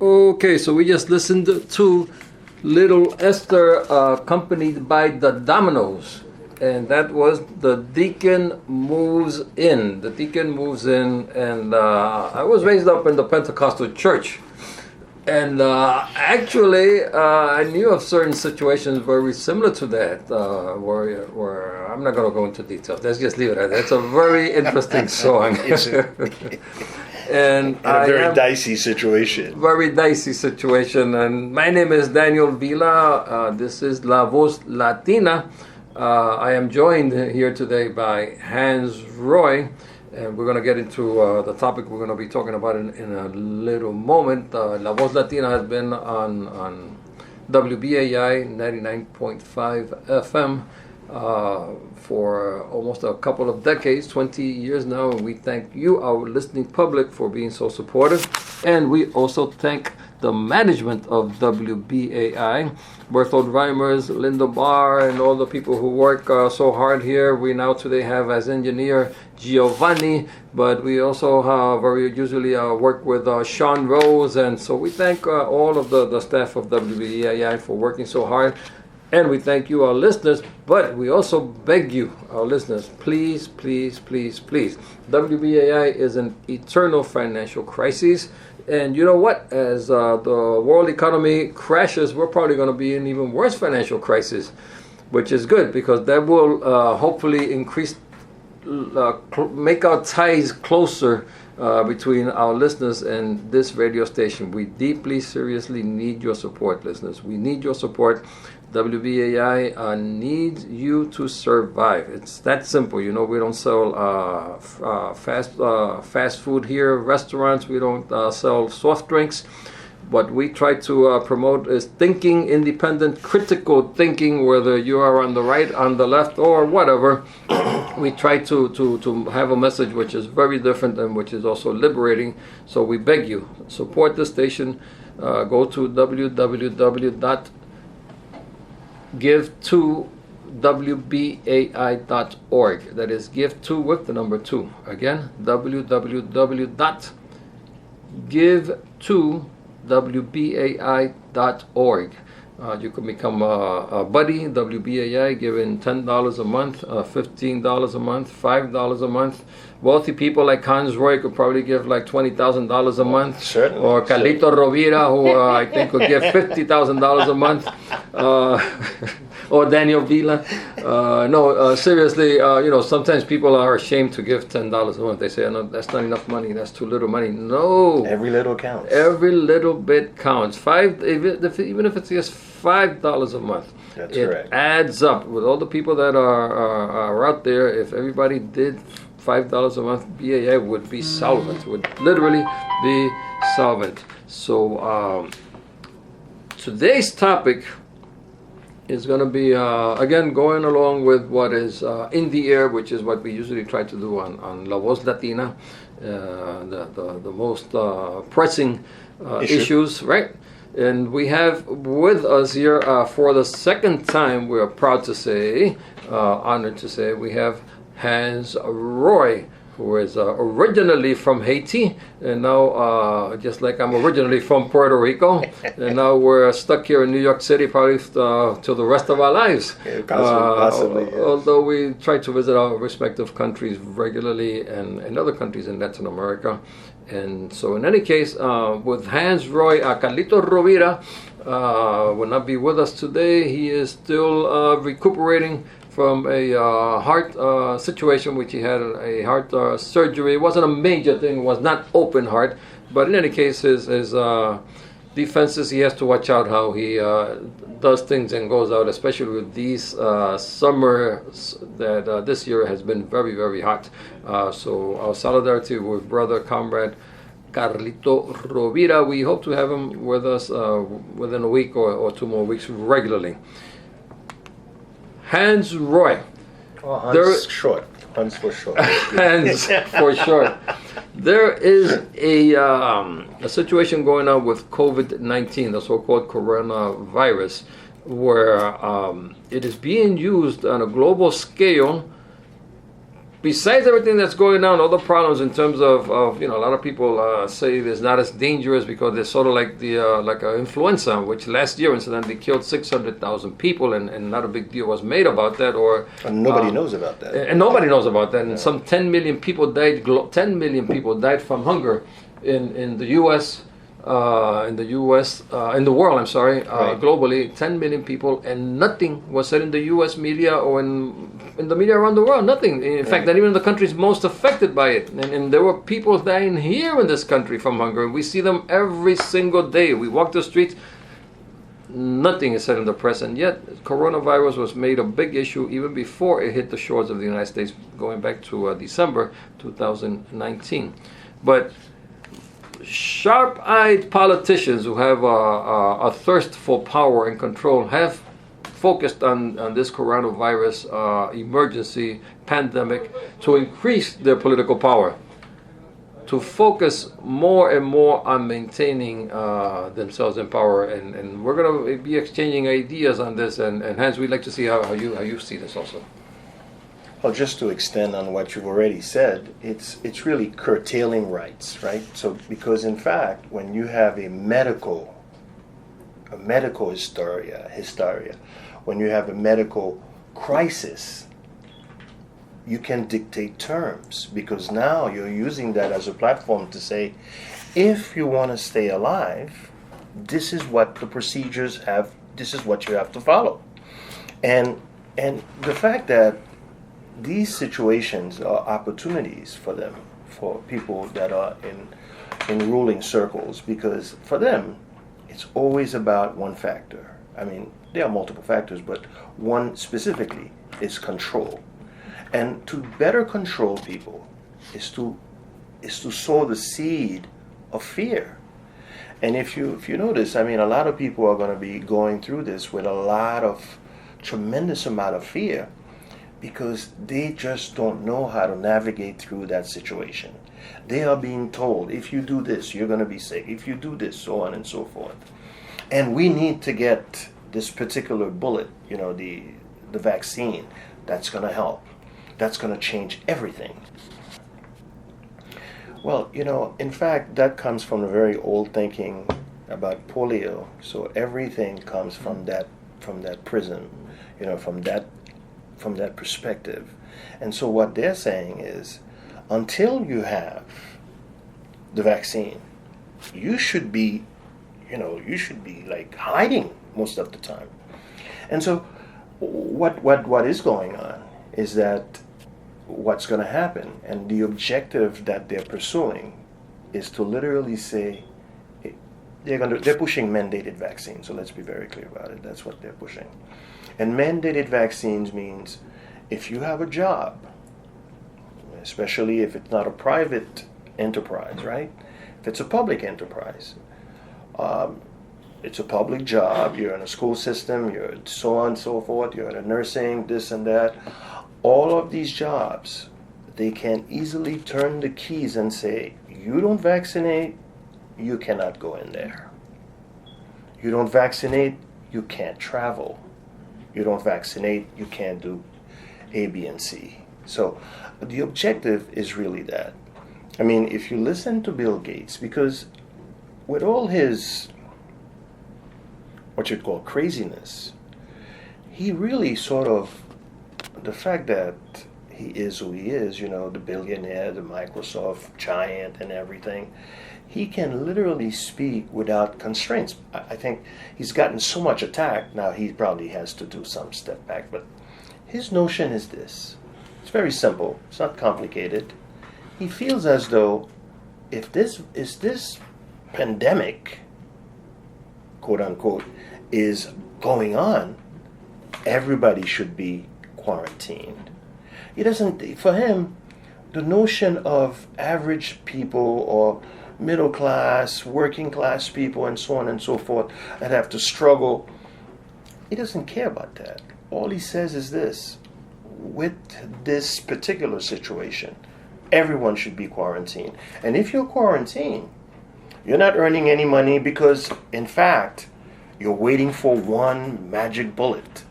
Okay, so we just listened to Little Esther, accompanied by the Dominoes, and that was The Deacon Moves In. The Deacon Moves In, and I was raised up in the Pentecostal church, and actually I knew of certain situations very similar to that, where I'm not going to go into details. Let's just leave it at that. It's a very interesting song. And a very dicey situation. Very dicey situation. And my name is Daniel Vila. This is La Voz Latina. I am joined here today by Hans Roy. And we're going to get into the topic we're going to be talking about in a little moment. La Voz Latina has been on WBAI 99.5 FM. For almost a couple of decades, 20 years now, and we thank you, our listening public, for being so supportive. And we also thank the management of WBAI, Berthold Reimers, Linda Barr, and all the people who work so hard here. We now today have as engineer Giovanni, but we also very usually work with Sean Rose, and so we thank all of the staff of WBAI for working so hard. And we thank you, our listeners, but we also beg you, our listeners, please, please, please, please. WBAI is an eternal financial crisis. And you know what? As the world economy crashes, we're probably going to be in even worse financial crisis, which is good because that will hopefully increase, make our ties closer between our listeners and this radio station. We deeply, seriously need your support, listeners. We need your support. WBAI needs you to survive. It's that simple. You know, we don't sell fast food here, restaurants. We don't sell soft drinks. What we try to promote is thinking, independent, critical thinking, whether you are on the right, on the left, or whatever. We try to have a message which is very different and which is also liberating. So we beg you, support the station. Go to www.give2wbai.org. That is give to with the number 2. Again, www.give2wbai.org. You can become a buddy, WBAI, giving $10 a month, $15 a month, $5 a month. Wealthy people like Hans Roy could probably give like $20,000 a month. Certainly. Or Carlito Rovira, who I think could give $50,000 a month. Or Daniel Vila. Seriously, sometimes people are ashamed to give $10 a month. They say, no, that's not enough money. That's too little money. No. Every little counts. Every little bit counts. Even if it's just $5 a month. That's correct. It adds up. With all the people that are out there, if everybody did $5 a month, BAI would be solvent. Would literally be solvent. So today's topic is going to be, again, going along with what is in the air, which is what we usually try to do on La Voz Latina, the most pressing issues, right? And we have with us here for the second time, we are proud to say, honored to say, we have Hans Roy, who is originally from Haiti, and now, just like I'm originally from Puerto Rico, and now we're stuck here in New York City probably till the rest of our lives. Yeah, possibly, yes. Although we try to visit our respective countries regularly and other countries in Latin America. And so in any case, with Hans Roy, Carlito Rovira will not be with us today. He is still recuperating from a heart situation, which he had a heart surgery. It wasn't a major thing, it was not open heart, but in any case, his defenses, he has to watch out how he does things and goes out, especially with these summer that this year has been very, very hot. So our solidarity with brother, comrade Carlito Rovira. We hope to have him with us within a week or 2 more weeks regularly. Hans Roy. Well, Hans short. Hans for short. Hans for short. There is a situation going on with COVID-19, the so-called coronavirus, where it is being used on a global scale besides everything that's going on, all the problems in terms of a lot of people say it's not as dangerous because it's sort of like the like influenza, which last year incidentally killed 600,000 people, and not a big deal was made about that, and nobody knows about that. And nobody knows about that. And some 10 million people died. 10 million people died from hunger in the U.S. In the world, I'm sorry, globally, 10 million people, and nothing was said in the U.S. media or in the media around the world. Nothing. In fact, not even in the countries most affected by it. And there were people dying here in this country from hunger. We see them every single day. We walk the streets. Nothing is said in the press, and yet coronavirus was made a big issue even before it hit the shores of the United States, going back to December 2019. But sharp-eyed politicians who have a thirst for power and control have focused on this coronavirus emergency pandemic to increase their political power, to focus more and more on maintaining themselves in power. And we're going to be exchanging ideas on this. And Hans, we'd like to see how you see this also. Well, just to extend on what you've already said, it's really curtailing rights, right? So, because in fact, when you have a medical hysteria, when you have a medical crisis, you can dictate terms, because now you're using that as a platform to say, if you want to stay alive, this is what the procedures have, this is what you have to follow. And the fact that these situations are opportunities for them, for people that are in ruling circles, because for them, it's always about one factor. I mean, there are multiple factors, but one specifically is control. And to better control people is to sow the seed of fear. And if you notice, I mean, a lot of people are going to be going through this with tremendous amount of fear, because they just don't know how to navigate through that situation. They are being told, if you do this, you're going to be sick. If you do this, so on and so forth. And we need to get this particular bullet, the vaccine, that's going to help. That's going to change everything. Well, in fact, that comes from a very old thinking about polio. So everything comes from that prism, from that perspective. And so what they're saying is, until you have the vaccine, you should be like hiding most of the time. And so what is going on is that what's going to happen, and the objective that they're pursuing is to literally say they're pushing mandated vaccines. So let's be very clear about it. That's what they're pushing. And mandated vaccines means if you have a job, especially if it's not a private enterprise, right? If it's a public enterprise, it's a public job, you're in a school system, you're so on and so forth, you're in a nursing, this and that. All of these jobs, they can easily turn the keys and say, you don't vaccinate, you cannot go in there. You don't vaccinate, you can't travel. You don't vaccinate, you can't do A, B, and C. So the objective is really that. I mean, if you listen to Bill Gates, because with all his, what you'd call craziness, he really sort of, the fact that he is who he is, the billionaire, the Microsoft giant and everything, he can literally speak without constraints. I think he's gotten so much attack, now he probably has to do some step back, but his notion is this. It's very simple. It's not complicated. He feels as though if this pandemic, quote unquote, is going on, everybody should be quarantined. He doesn't, for him, the notion of average people or middle class, working class people, and so on and so forth that have to struggle, he doesn't care about that. All he says is this: with this particular situation, everyone should be quarantined. And if you're quarantined, you're not earning any money because, in fact, you're waiting for one magic bullet,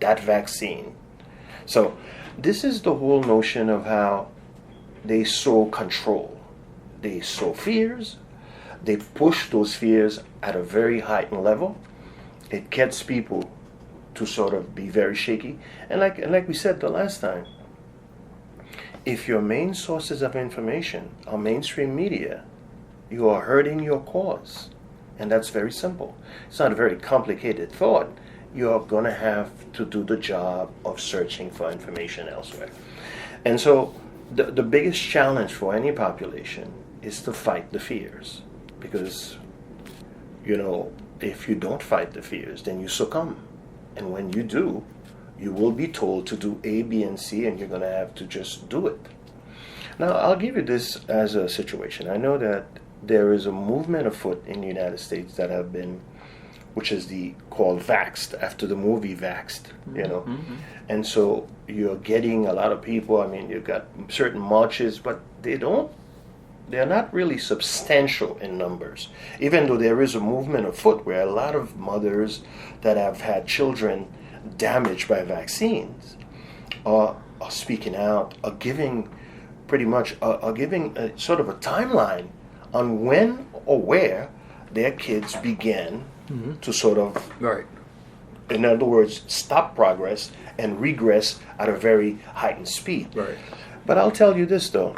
that vaccine. So this is the whole notion of how they sow control. They sow fears. They push those fears at a very heightened level. It gets people to sort of be very shaky. And like we said the last time, if your main sources of information are mainstream media, you are hurting your cause. And that's very simple. It's not a very complicated thought. You're going to have to do the job of searching for information elsewhere. And so the biggest challenge for any population is to fight the fears. Because, if you don't fight the fears, then you succumb. And when you do, you will be told to do A, B, and C, and you're going to have to just do it. Now, I'll give you this as a situation. I know that there is a movement afoot in the United States that have been, which is called Vaxxed, after the movie Vaxxed, Mm-hmm. And so you're getting a lot of people. I mean, you've got certain marches, but they're not really substantial in numbers, even though there is a movement afoot where a lot of mothers that have had children damaged by vaccines are speaking out, are giving a sort of a timeline on when or where their kids began to sort of, Right. in other words, stop progress and regress at a very heightened speed. Right. But I'll tell you this, though.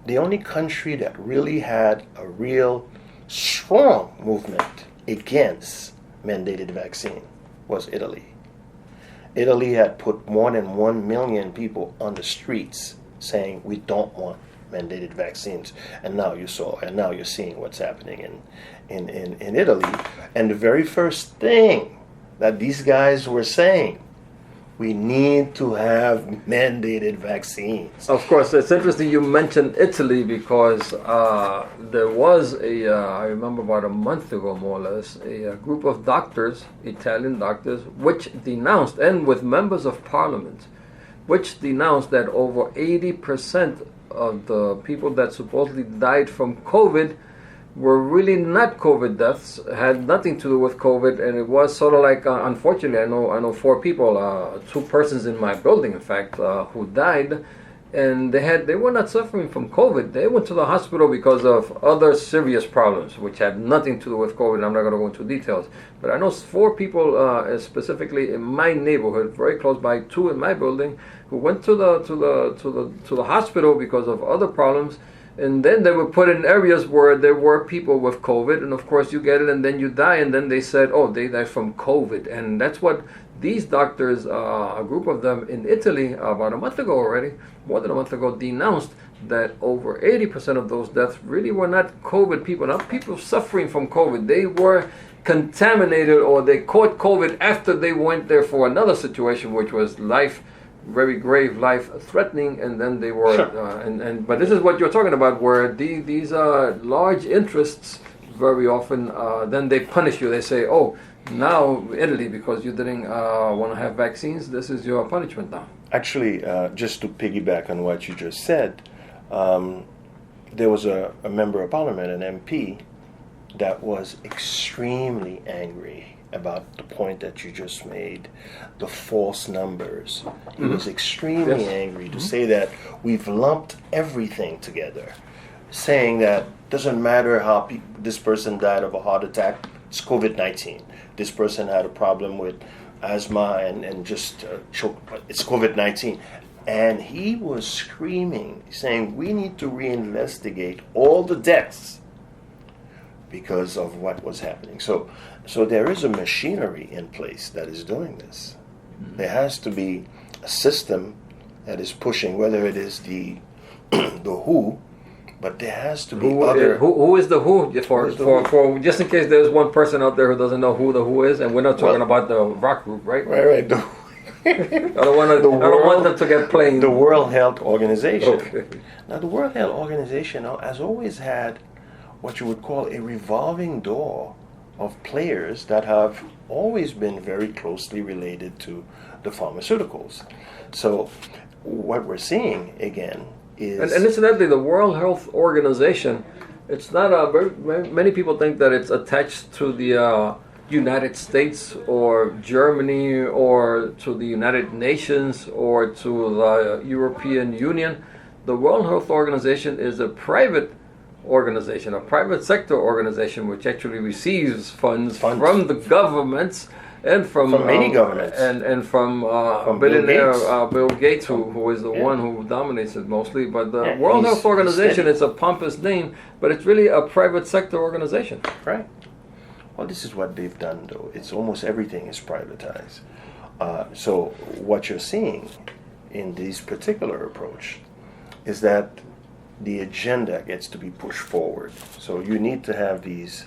The only country that really had a real strong movement against mandated vaccine was Italy. Italy had put more than 1 million people on the streets saying we don't want mandated vaccines. And now you're seeing what's happening in Italy. And the very first thing that these guys were saying, we need to have mandated vaccines. Of course, it's interesting you mentioned Italy because there was I remember about a month ago more or less, a group of doctors, Italian doctors, which denounced, and with members of parliament, which denounced that over 80% of the people that supposedly died from COVID were really not COVID deaths, had nothing to do with COVID, and it was sort of like, unfortunately, I know 4 people, 2 persons in my building, in fact, who died, and they were not suffering from COVID. They went to the hospital because of other serious problems, which had nothing to do with COVID. I'm not going to go into details, but I know 4 people, specifically in my neighborhood, very close by, 2 in my building, who went to the hospital because of other problems. And then they were put in areas where there were people with COVID, and of course you get it, and then you die, and then they said, oh, they died from COVID. And that's what these doctors, a group of them in Italy, about a month ago already, more than a month ago, denounced that over 80% of those deaths really were not COVID people, not people suffering from COVID. They were contaminated, or they caught COVID after they went there for another situation, which was very grave, life-threatening, and then they were, but this is what you're talking about, where these large interests very often, then they punish you. They say, oh, now Italy, because you didn't want to have vaccines, this is your punishment now. Actually, just to piggyback on what you just said, there was a member of parliament, an MP, that was extremely angry about the point that you just made, the false numbers. He was extremely angry to say that we've lumped everything together, saying that doesn't matter how this person died of a heart attack, it's COVID-19. This person had a problem with asthma and just choke, it's COVID-19. And he was screaming, saying we need to reinvestigate all the deaths because of what was happening. So there is a machinery in place that is doing this. There has to be a system that is pushing, whether it is the WHO, but there has to be other. Who is the WHO? For just in case there's one person out there who doesn't know who the WHO is, and we're not talking about the rock group, right? Right. I don't want them to get playing. The World Health Organization. Okay. Now, the World Health Organization has always had what you would call a revolving door of players that have always been very closely related to the pharmaceuticals. So what we're seeing again is... And incidentally, the World Health Organization, it's not many people think that it's attached to the United States or Germany or to the United Nations or to the European Union. The World Health Organization is a private organization, a private sector organization, which actually receives funds from the governments and from many governments and from billionaire Bill Gates, who is the one who dominates it mostly. But the World Health Organization is a pompous name, but it's really a private sector organization. Right. Well, this is what they've done, though. It's almost everything is privatized. So what you're seeing in this particular approach is that the agenda gets to be pushed forward. So you need to have these,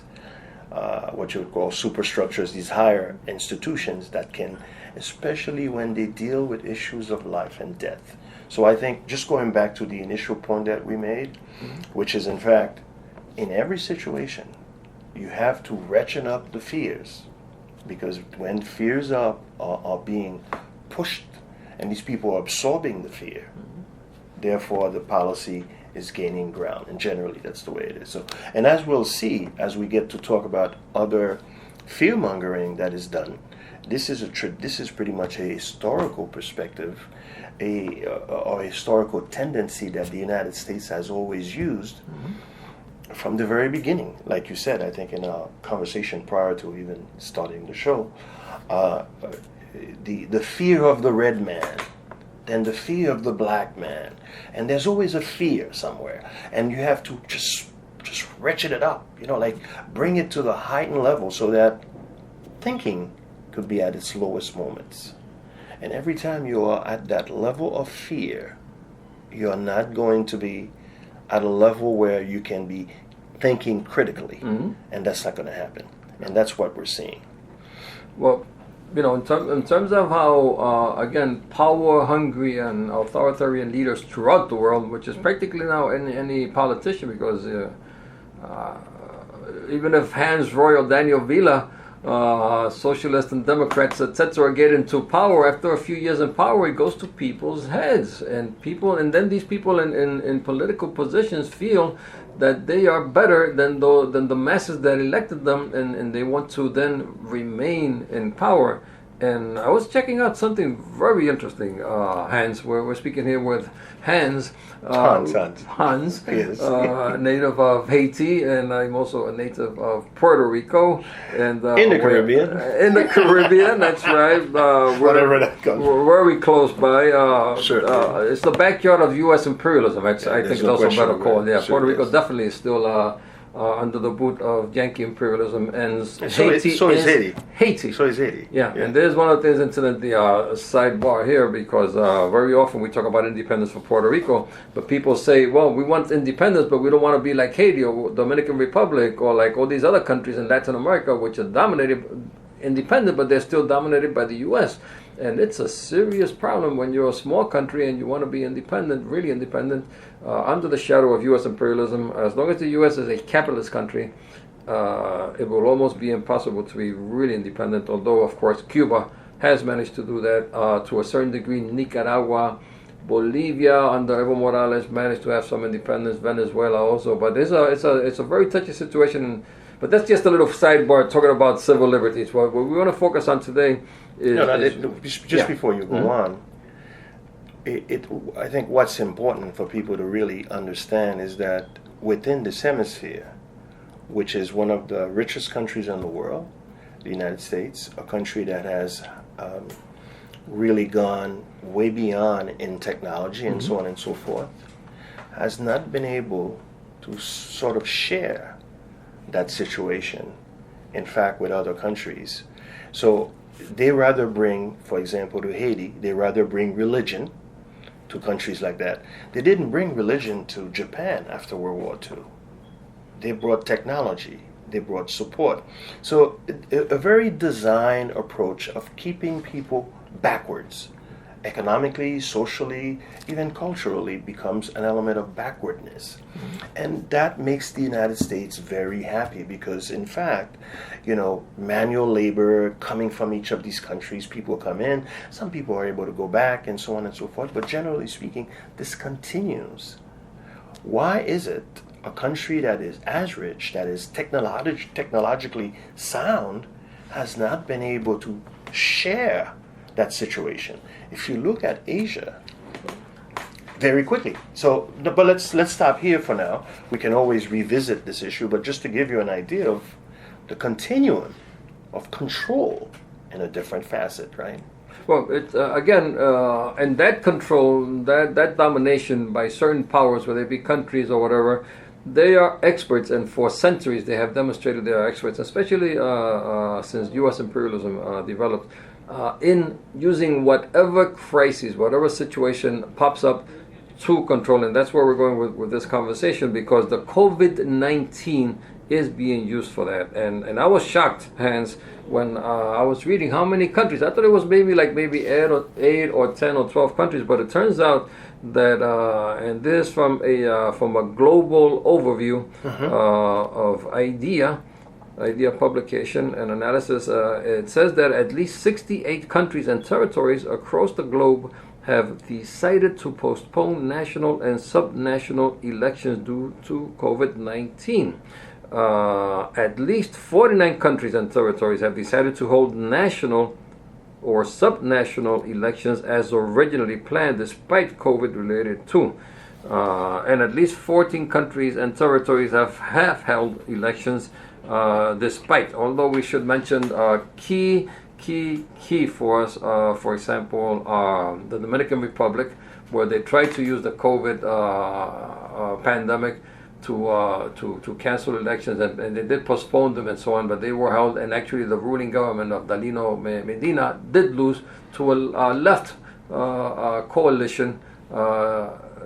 what you would call superstructures, these higher institutions that can, especially when they deal with issues of life and death. So I think just going back to the initial point that we made, which is in fact, in every situation, you have to ratchet up the fears, because when fears are being pushed and these people are absorbing the fear, therefore the policy is gaining ground, and generally that's the way it is. So, and as we'll see as we get to talk about other fear mongering that is done, this is pretty much a historical perspective, or a historical tendency that the United States has always used. From the very beginning, like you said, I think in our conversation prior to even starting the show, the fear of the red man, then the fear of the black man, and there's always a fear somewhere, and you have to just ratchet it up, like bring it to the heightened level so that thinking could be at its lowest moments. And every time you are at that level of fear, you're not going to be at a level where you can be thinking critically, and that's not going to happen. And that's what we're seeing. Well, in terms of how, again, power-hungry and authoritarian leaders throughout the world, which is practically now any politician, because even if Hans Roy or Daniel Vila, socialists and Democrats, etc., get into power, after a few years in power, it goes to people's heads, and then these people in political positions feel that they are better than the masses that elected them, and they want to then remain in power. And I was checking out something very interesting, Hans. We're speaking here with Hans. Hans, yes. Native of Haiti, and I'm also a native of Puerto Rico. And in the Caribbean. In the Caribbean, that's right. Whatever that comes. We're very close by. Sure. It's the backyard of U.S. imperialism. I think it's also better called. Yeah, sure, Puerto Rico yes. definitely is still under the boot of Yankee imperialism, and so is Haiti. Haiti. So is Haiti. Yeah, and there's one of the things, incidentally, sidebar here, because very often we talk about independence for Puerto Rico, but people say, well, we want independence, but we don't want to be like Haiti or Dominican Republic or like all these other countries in Latin America, which are independent, but they're still dominated by the U.S. And it's a serious problem when you're a small country and you want to be independent, really independent, under the shadow of U.S. imperialism. As long as the U.S. is a capitalist country, it will almost be impossible to be really independent, although, of course, Cuba has managed to do that to a certain degree. Nicaragua, Bolivia, under Evo Morales, managed to have some independence. Venezuela also. But it's a very touchy situation. But that's just a little sidebar talking about civil liberties. What we want to focus on today is... Before you go on, I think what's important for people to really understand is that within this hemisphere, which is one of the richest countries in the world, the United States, a country that has really gone way beyond in technology and so on and so forth, has not been able to sort of share that situation, in fact, with other countries. So they rather bring, for example, to Haiti, they rather bring religion to countries like that. They didn't bring religion to Japan after World War II. They brought technology. They brought support. So a very designed approach of keeping people backwards, economically, socially, even culturally, becomes an element of backwardness. And that makes the United States very happy because, in fact, manual labor coming from each of these countries, people come in, some people are able to go back and so on and so forth, but generally speaking, this continues. Why is it a country that is as rich, that is technologically sound, has not been able to share that situation. If you look at Asia, very quickly. So, but let's stop here for now. We can always revisit this issue, but just to give you an idea of the continuum of control in a different facet, right? Well, it's again, and that control, that domination by certain powers, whether it be countries or whatever, they are experts, and for centuries they have demonstrated they are experts, especially since U.S. imperialism developed, in using whatever crisis, whatever situation pops up to control. And that's where we're going with this conversation, because the COVID-19 is being used for that. And I was shocked, Hans, when I was reading how many countries. I thought it was maybe 8 or 10 or 12 countries, but it turns out that, and this from a global overview of IDEA publication and analysis, it says that at least 68 countries and territories across the globe have decided to postpone national and subnational elections due to COVID-19. At least 49 countries and territories have decided to hold national or subnational elections as originally planned, despite COVID-related too. And at least 14 countries and territories have held elections despite. Although we should mention key for us, for example, the Dominican Republic, where they tried to use the COVID pandemic to cancel elections, and they did postpone them and so on, but they were held, and actually the ruling government of Danilo Medina did lose to a left coalition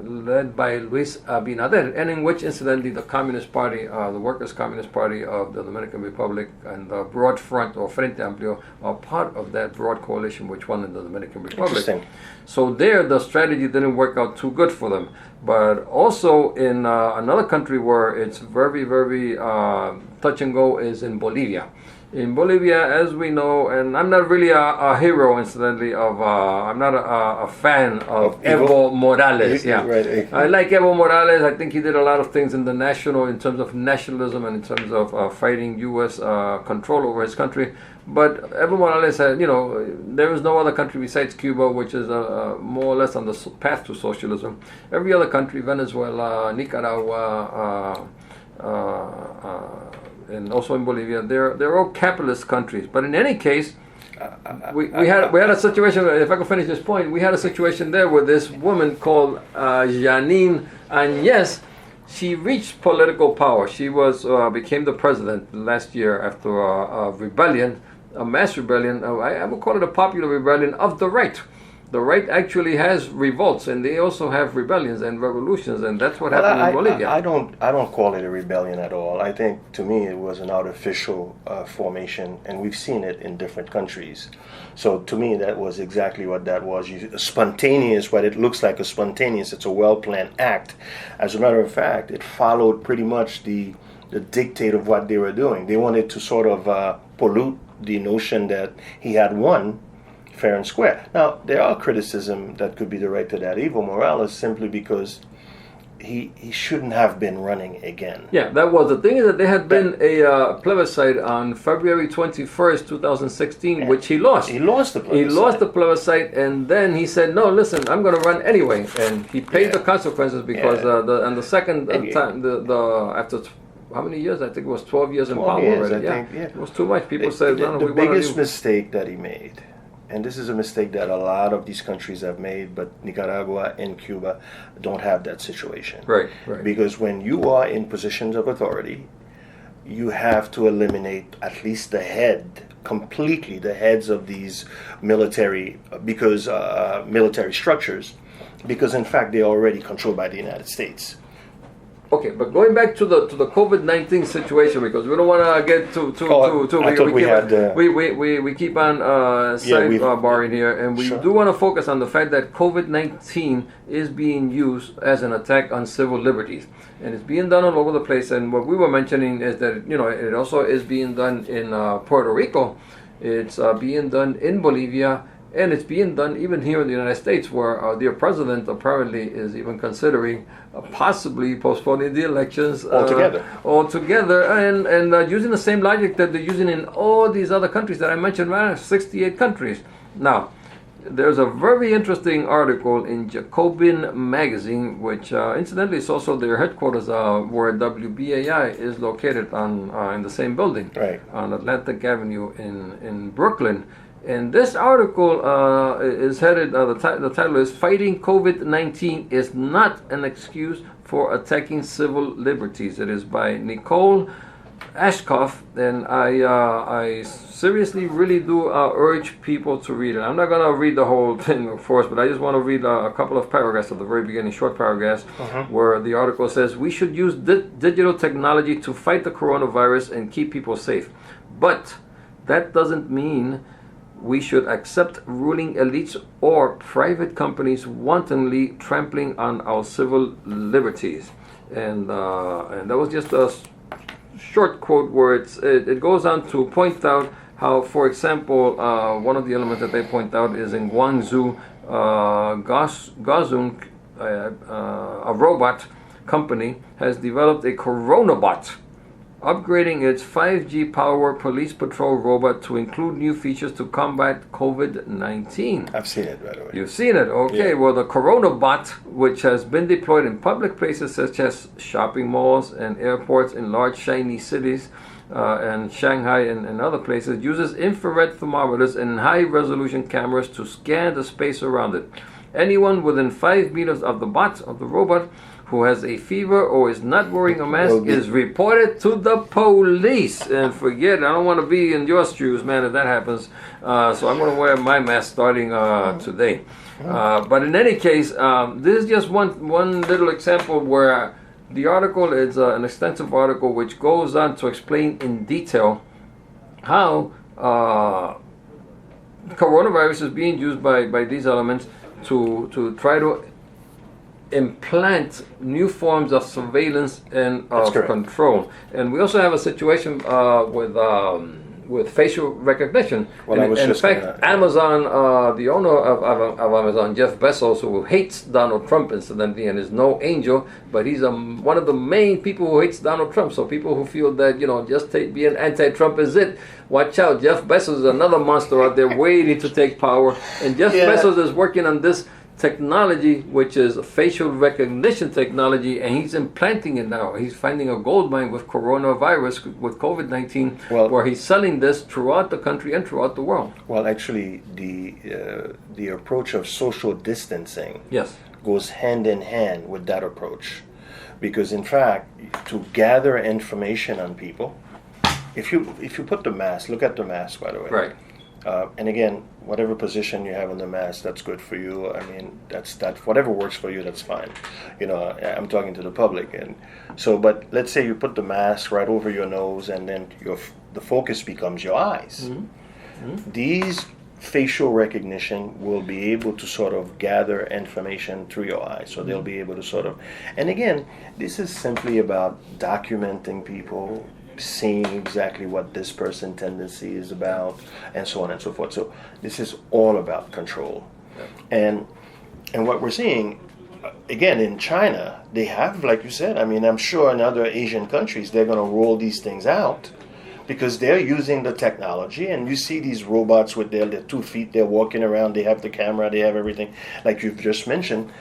led by Luis Abinader, and in which incidentally the Communist Party, the Workers' Communist Party of the Dominican Republic and the Broad Front or Frente Amplio are part of that broad coalition which won in the Dominican Republic. So there the strategy didn't work out too good for them. But also in another country where it's very, very touch and go is in Bolivia. In Bolivia, as we know, and I'm not really a hero, incidentally, I'm not a fan of Evo Morales. Yeah, right. I like Evo Morales. I think he did a lot of things in terms of nationalism and in terms of fighting U.S. Control over his country. But Evo Morales had, there is no other country besides Cuba which is more or less on the path to socialism. Every other country, Venezuela, Nicaragua, and also in Bolivia, they're all capitalist countries. But in any case, we had a situation. If I could finish this point, we had a situation there with this woman called Janine Áñez. She reached political power. She became the president last year after a rebellion, a mass rebellion. I would call it a popular rebellion of the right. The right actually has revolts, and they also have rebellions and revolutions, and that's what happened in Bolivia. I don't call it a rebellion at all. I think, to me, it was an artificial formation, and we've seen it in different countries. So to me, that was exactly what that was. Spontaneous, what it looks like it's a well-planned act. As a matter of fact, it followed pretty much the dictate of what they were doing. They wanted to sort of pollute the notion that he had won fair and square. Now, there are criticism that could be directed at Evo Morales simply because he shouldn't have been running again. Yeah, that was the thing, is that there had been a plebiscite on February 21st, 2016, which he lost. He lost the plebiscite. He lost the plebiscite, and then he said, no, listen, I'm going to run anyway. And he paid the consequences because the second time, after how many years? I think it was 12 years in power already. It was too much. People said, the biggest mistake that he made, and this is a mistake that a lot of these countries have made, but Nicaragua and Cuba don't have that situation. Right. Because when you are in positions of authority, you have to eliminate at least completely the heads of these military structures, because in fact they are already controlled by the United States. Okay, but going back to the COVID-19 situation, because we don't want to get too. We keep on barring here, and we do want to focus on the fact that COVID-19 is being used as an attack on civil liberties, and it's being done all over the place. And what we were mentioning is that it also is being done in Puerto Rico, it's being done in Bolivia, And it's being done even here in the United States, where their president apparently is even considering possibly postponing the elections altogether, and using the same logic that they're using in all these other countries that I mentioned, 68 countries. Now, there's a very interesting article in Jacobin magazine, which incidentally is also their headquarters, where WBAI is located on in the same building, right, on Atlantic Avenue in Brooklyn. And this article is headed, the title is "Fighting COVID-19 is not an excuse for attacking civil liberties." It is by Nicole Ashkoff, and I seriously really do urge people to read it. I'm not going to read the whole thing, of course, but I just want to read a couple of paragraphs at the very beginning, short paragraphs, where the article says, "We should use digital technology to fight the coronavirus and keep people safe. But that doesn't mean we should accept ruling elites or private companies wantonly trampling on our civil liberties." And that was just a short quote where it goes on to point out how, for example, one of the elements that they point out is in Guangzhou, Gazung, a robot company, has developed a coronabot, upgrading its 5G power police patrol robot to include new features to combat COVID-19. I've seen it, by the way. You've seen it, okay. Yeah. Well, the coronabot, which has been deployed in public places such as shopping malls and airports in large Chinese cities, and Shanghai and other places, uses infrared thermometers and high-resolution cameras to scan the space around it. Anyone within 5 meters of the robot, who has a fever or is not wearing a mask is reported to the police. And forget, I don't want to be in your shoes, man, if that happens. So I'm going to wear my mask starting today. But in any case, this is just one little example where the article is an extensive article which goes on to explain in detail how coronavirus is being used by these elements to try to implant new forms of surveillance and of control. And we also have a situation with facial recognition. Well, and in fact, Amazon, the owner of Amazon, Jeff Bezos, who hates Donald Trump incidentally and is no angel, but he's one of the main people who hates Donald Trump. So people who feel that, just being anti-Trump is it, watch out. Jeff Bezos is another monster out there waiting to take power. And Jeff Bezos is working on this technology, which is facial recognition technology, and he's implanting it now. He's finding a gold mine with coronavirus, with COVID-19, where he's selling this throughout the country and throughout the world. Well, actually, the approach of social distancing goes hand in hand with that approach, because in fact, to gather information on people, if you put the mask, look at the mask, by the way. Right. And again, whatever position you have on the mask, that's good for you. I mean, that's whatever works for you, that's fine. I'm talking to the public, and so. But let's say you put the mask right over your nose, and then the focus becomes your eyes. These facial recognition will be able to sort of gather information through your eyes, so they'll be able to sort of. And again, this is simply about documenting people, seeing exactly what this person's tendency is about, and so on and so forth. So this is all about control. And what we're seeing, again, in China, they have, like you said, I mean, I'm sure in other Asian countries, they're going to roll these things out because they're using the technology. And you see these robots with their 2 feet, they're walking around, they have the camera, they have everything. Like you've just mentioned,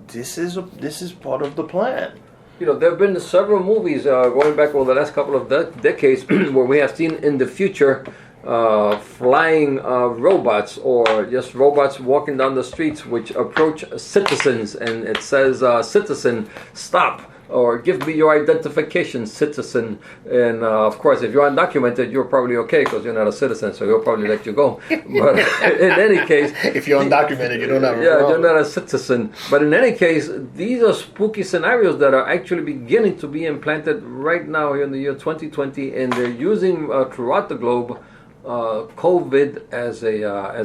this is part of the plan. There have been several movies going back over the last couple of decades where we have seen in the future flying robots, or just robots walking down the streets which approach citizens, and it says, "Citizen, stop," or "Give me your identification, citizen." And of course, if you're undocumented, you're probably okay because you're not a citizen, so he'll probably let you go. But in any case, if you're undocumented, you don't have a problem. You're not a citizen. But in any case, these are spooky scenarios that are actually beginning to be implanted right now here in the year 2020, and they're using throughout the globe COVID as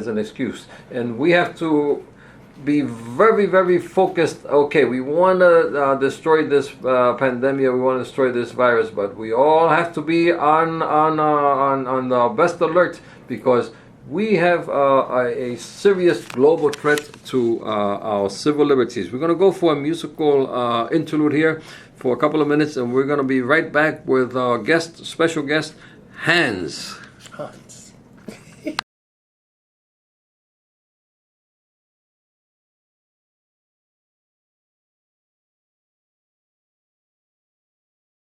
an excuse, and we have to be very, very focused. Okay, we want to destroy this pandemic. We want to destroy this virus, but we all have to be on the best alert, because we have a serious global threat to our civil liberties. We're going to go for a musical interlude here for a couple of minutes, and we're going to be right back with our special guest, Hans. Hans.